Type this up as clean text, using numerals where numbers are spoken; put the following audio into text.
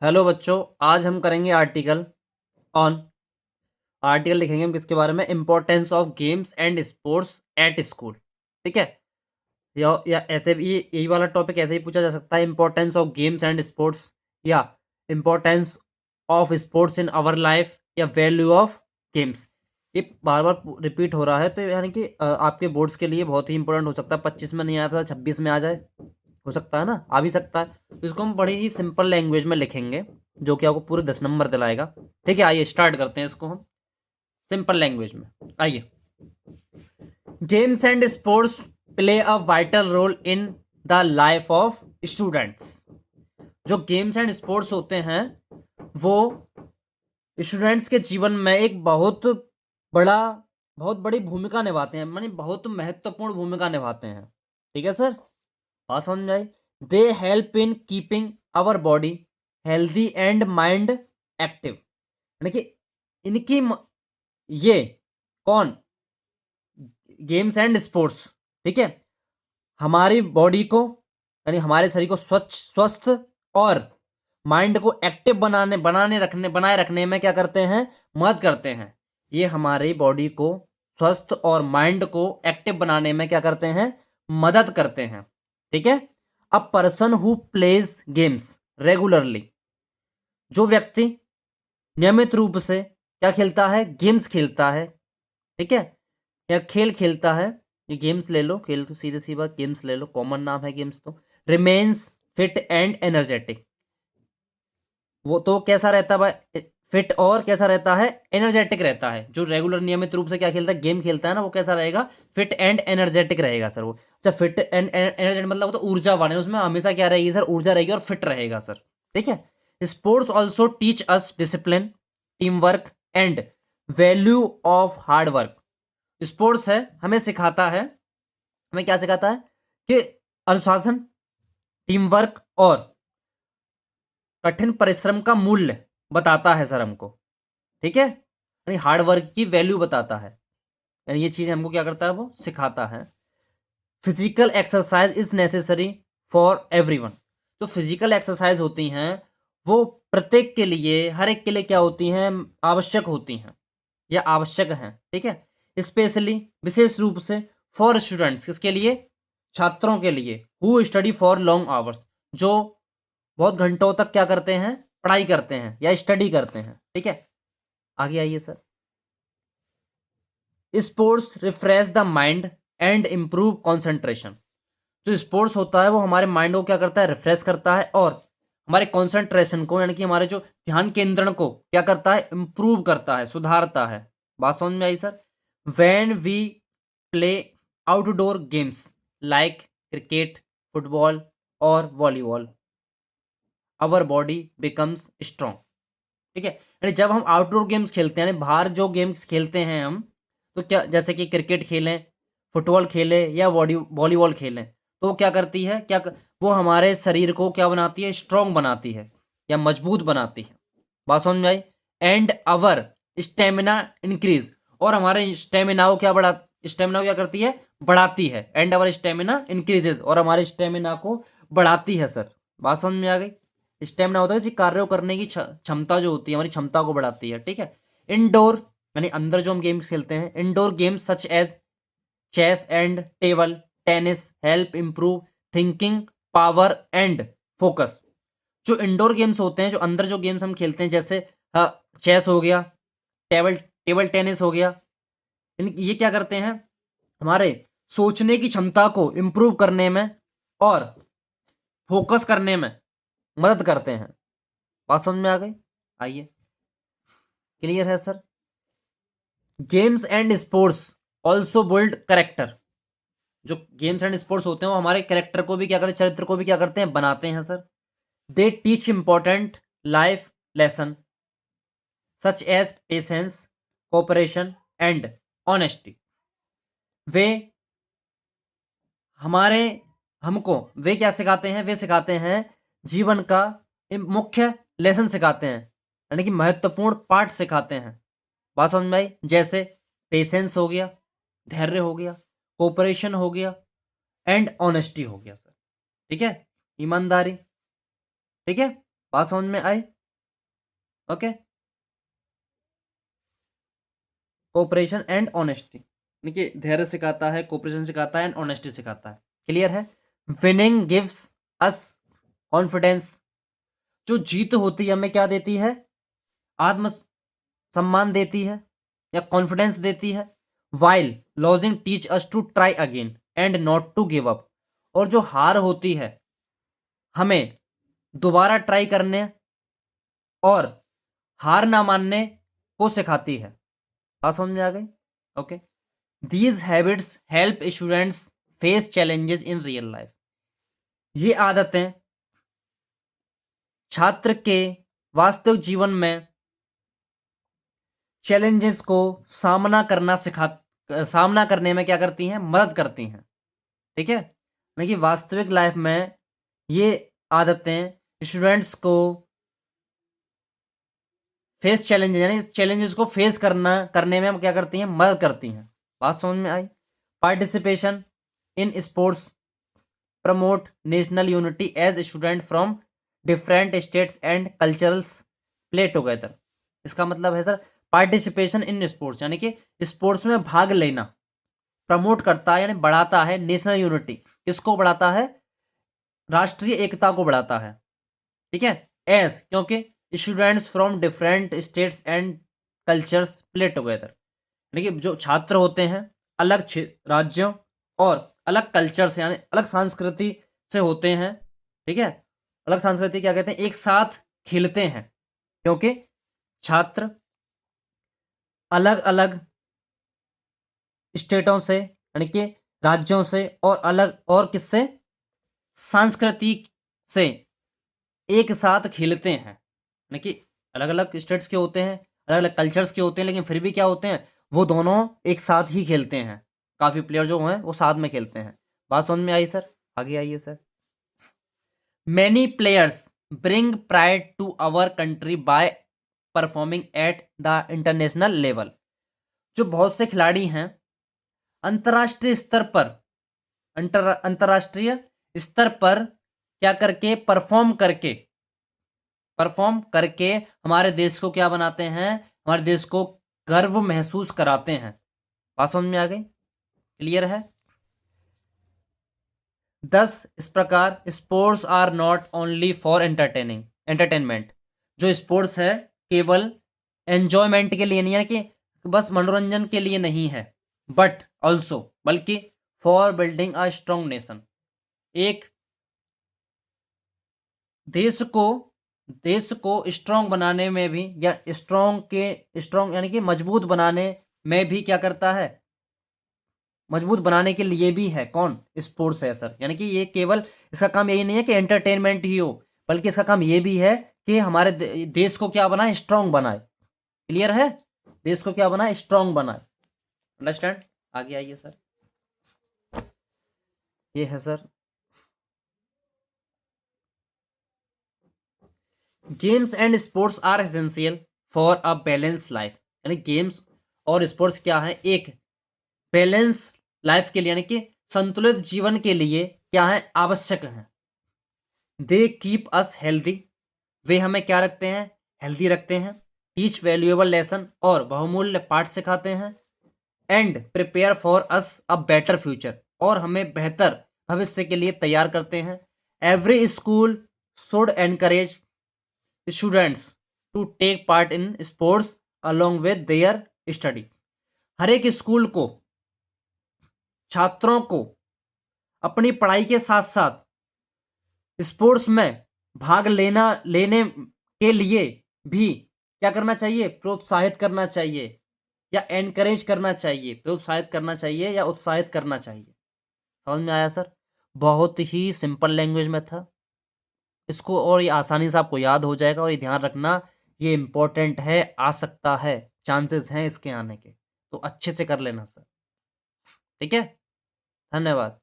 Hello बच्चों, आज हम करेंगे ऑन आर्टिकल लिखेंगे हम किसके बारे में। Importance of games and sports at school. ठीक है। या ऐसे भी यही वाला टॉपिक ऐसे ही पूछा जा सकता है, importance of games and sports, या importance of sports in our life, या वैल्यू ऑफ गेम्स। ये बार बार रिपीट हो रहा है, तो यानी कि आपके बोर्ड्स के लिए बहुत ही इंपॉर्टेंट हो सकता है। 25 में नहीं आया था, 26 में आ जाए, हो सकता है ना, आ भी सकता है। तो इसको हम बड़ी ही सिंपल लैंग्वेज में लिखेंगे, जो कि आपको पूरे 10 नंबर दिलाएगा। ठीक है, आइए स्टार्ट करते हैं इसको हम सिंपल लैंग्वेज में। आइए, games and sports play a vital role in the life of students. जो गेम्स एंड स्पोर्ट्स होते हैं वो स्टूडेंट्स के जीवन में एक बड़ा बहुत बड़ी भूमिका निभाते हैं, मानी बहुत महत्वपूर्ण भूमिका निभाते हैं। ठीक है सर, बात समझ में आई। They help in keeping our body healthy and mind active. यानी कि ये कौन, गेम्स एंड स्पोर्ट्स, ठीक है, हमारी बॉडी को यानी हमारे शरीर को स्वस्थ और माइंड को एक्टिव बनाए रखने में क्या करते हैं, मदद करते हैं। ये हमारी बॉडी को स्वस्थ और माइंड को एक्टिव बनाने में क्या करते हैं, मदद करते हैं। ठीक है। A person who plays games regularly, जो व्यक्ति नियमित रूप से क्या खेलता है, गेम्स खेलता है। ठीक है, या खेल खेलता है। ये गेम्स ले लो, खेल तो सीधे सी बात, गेम्स ले लो, कॉमन नाम है गेम्स तो। रिमेन्स फिट एंड एनर्जेटिक, वो तो कैसा रहता है भाई, फिट और कैसा रहता है, एनर्जेटिक रहता है। जो रेगुलर नियमित रूप से क्या खेलता है, गेम खेलता है ना, वो कैसा रहेगा, फिट एंड एनर्जेटिक रहेगा सर वो। अच्छा, फिट एंड एनर्जेटिक मतलब वो तो ऊर्जावान है, उसमें हमेशा क्या रहेगी सर, ऊर्जा रहेगी और फिट रहेगा सर। ठीक है। Sports also teach us discipline, team work and value of hard work. Sports है, हमें सिखाता है, हमें क्या सिखाता है कि अनुशासन, टीम वर्क और कठिन परिश्रम का मूल्य बताता है सर हमको। ठीक है, यानी हार्ड वर्क की वैल्यू बताता है, यानी ये चीज हमको क्या करता है, वो सिखाता है। Physical exercise is necessary for everyone. जो फिजिकल एक्सरसाइज होती हैं वो प्रत्येक के लिए, हर एक के लिए क्या होती हैं, आवश्यक होती हैं या आवश्यक हैं। ठीक है। स्पेशली, विशेष रूप से, फॉर स्टूडेंट्स, किसके लिए, छात्रों के लिए, who study for long hours, जो बहुत घंटों तक क्या करते हैं, पढ़ाई करते हैं या स्टडी करते हैं। ठीक है, आगे आइए sir. Sports refresh the mind and improve concentration. जो स्पोर्ट्स होता है वो हमारे माइंड को क्या करता है, रिफ्रेश करता है और हमारे कॉन्सेंट्रेशन को, यानी कि हमारे जो ध्यान केंद्रण को क्या करता है, इम्प्रूव करता है, सुधारता है। बात समझ में आई sir. When we play outdoor games like cricket, football और volleyball, our body becomes strong. ठीक है, यानी जब हम आउटडोर गेम्स खेलते हैं, यानी बाहर जो गेम्स खेलते हैं हम, तो क्या, जैसे कि क्रिकेट खेलें, फुटबॉल खेलें या वॉलीबॉल खेलें, तो वो क्या करती है, वो हमारे शरीर को क्या बनाती है, स्ट्रॉन्ग बनाती है या मजबूत बनाती है। बात समझ में आई। एंड अवर स्टेमिना इंक्रीज, और हमारे स्टेमिना को स्टेमिना को क्या करती है, बढ़ाती है। एंड अवर स्टेमिना इंक्रीजेज, और हमारे स्टेमिना को बढ़ाती है सर। बात समझ में आ गई। स्टेमिना होता है किसी कार्य को करने की क्षमता, जो होती है हमारी क्षमता को बढ़ाती है। ठीक है। इंडोर यानी अंदर जो हम गेम्स खेलते हैं, indoor games such as chess and table tennis help improve thinking power and focus. जो इंडोर गेम्स होते हैं, जो अंदर जो गेम्स हम खेलते हैं, जैसे चेस हो गया, टेबल टेबल टेनिस हो गया, ये क्या करते हैं, हमारे सोचने की क्षमता को इंप्रूव करने में और फोकस करने में मदद करते हैं। बात समझ में आ गई। आइए, क्लियर है sir. Games and sports also build character. जो गेम्स एंड स्पोर्ट्स होते हैं वो हमारे कैरेक्टर को भी क्या करते हैं, चरित्र को भी क्या करते हैं, बनाते हैं sir. They teach important life lesson such as patience, cooperation and honesty. वे हमारे हमको वे क्या सिखाते हैं, वे सिखाते हैं जीवन का मुख्य लेसन सिखाते हैं, यानी कि महत्वपूर्ण पाठ सिखाते हैं। बात समझ में आई। जैसे पेशेंस हो गया, धैर्य हो गया, कोऑपरेशन हो गया एंड ऑनेस्टी हो गया सर। ठीक है, ईमानदारी। ठीक है, बात समझ में आई। ओके। कोऑपरेशन एंड ऑनेस्टी, यानी कि धैर्य सिखाता है, कोऑपरेशन सिखाता है एंड ऑनेस्टी सिखाता है। क्लियर है। विनिंग गिव्स अस कॉन्फिडेंस, जो जीत होती है हमें क्या देती है, आत्म सम्मान देती है या कॉन्फिडेंस देती है। While losing teach us to try again and not to give up, और जो हार होती है हमें दोबारा ट्राई करने और हार ना मानने को सिखाती है। बात समझ में आ गई। Okay. These habits help students face challenges in real life, ये आदतें छात्र के वास्तविक जीवन में चैलेंजेस को सामना करने में क्या करती हैं, मदद करती हैं। ठीक है। यानी कि वास्तविक लाइफ में ये आदतें स्टूडेंट्स को फेस चैलेंजेस, यानी चैलेंजेस को फेस करने में हम क्या करती हैं, मदद करती हैं। बात समझ में आई। Participation in sports promote national unity as student from different states and culturals play together. इसका मतलब है सर, पार्टिसिपेशन इन स्पोर्ट्स यानी कि स्पोर्ट्स में भाग लेना प्रमोट करता है, यानी बढ़ाता है नेशनल यूनिटी। किसको बढ़ाता है, राष्ट्रीय एकता को बढ़ाता है। ठीक है। एस क्योंकि students from different states and cultures play together, यानी कि जो छात्र होते हैं अलग राज्यों और अलग कल्चर से, यानी अलग संस्कृति से होते हैं। ठीक है। अलग संस्कृति क्या कहते हैं, एक साथ खेलते हैं, क्योंकि छात्र अलग अलग स्टेटों से, यानी कि राज्यों से और अलग और किससे, संस्कृति से एक साथ खेलते हैं। यानी कि अलग अलग स्टेट्स के होते हैं, अलग अलग कल्चर्स के होते हैं, लेकिन फिर भी क्या होते हैं, वो दोनों एक साथ ही खेलते हैं। काफ़ी प्लेयर जो हैं वो साथ में खेलते हैं। बात समझ में आई सर। आगे आइए sir. Many players bring pride to our country by performing at the international level, जो बहुत से खिलाड़ी हैं अंतर्राष्ट्रीय स्तर पर, अंतर्राष्ट्रीय स्तर पर क्या करके, परफॉर्म करके हमारे देश को क्या बनाते हैं, हमारे देश को गर्व महसूस कराते हैं। बात समझ में आ गई। क्लियर है। 10 इस प्रकार sports are not only for entertainment, जो स्पोर्ट्स है केवल एंजॉयमेंट के लिए नहीं है, कि बस मनोरंजन के लिए नहीं है, बट ऑल्सो बल्कि for building a strong nation, एक देश को स्ट्रॉन्ग बनाने में भी, या स्ट्रॉन्ग यानी कि मजबूत बनाने में भी क्या करता है, मजबूत बनाने के लिए भी है। कौन, स्पोर्ट्स है सर। यानी कि ये केवल इसका काम यही नहीं है कि एंटरटेनमेंट ही हो, बल्कि इसका काम ये भी है कि हमारे देश को क्या बनाए, स्ट्रॉन्ग बनाए। क्लियर है। देश को क्या बनाए, स्ट्रॉन्ग बनाए। अंडरस्टैंड। आगे आइए सर। ये है sir, games and sports are essential for a balance life, यानी गेम्स और स्पोर्ट्स क्या है, एक बैलेंस लाइफ के लिए, यानी कि संतुलित जीवन के लिए क्या है, आवश्यक है। दे कीप अस हेल्दी, वे हमें क्या रखते हैं, हेल्दी रखते हैं। टीच वैल्यूएबल लेसन, और बहुमूल्य पाठ सिखाते हैं। And prepare for us a better future, और हमें बेहतर भविष्य के लिए तैयार करते हैं। Every school should encourage students to take part in sports along with their study, हर एक स्कूल को छात्रों को अपनी पढ़ाई के साथ साथ स्पोर्ट्स में भाग लेने के लिए भी क्या करना चाहिए, प्रोत्साहित करना चाहिए, या एनकरेज करना चाहिए, प्रोत्साहित करना चाहिए या उत्साहित करना चाहिए। समझ में आया सर। बहुत ही सिंपल लैंग्वेज में था इसको, और ये आसानी से आपको याद हो जाएगा। और ये ध्यान रखना, ये इम्पोर्टेंट है, आ सकता है, चांसेस हैं इसके आने के, तो अच्छे से कर लेना सर। ठीक है। धन्यवाद।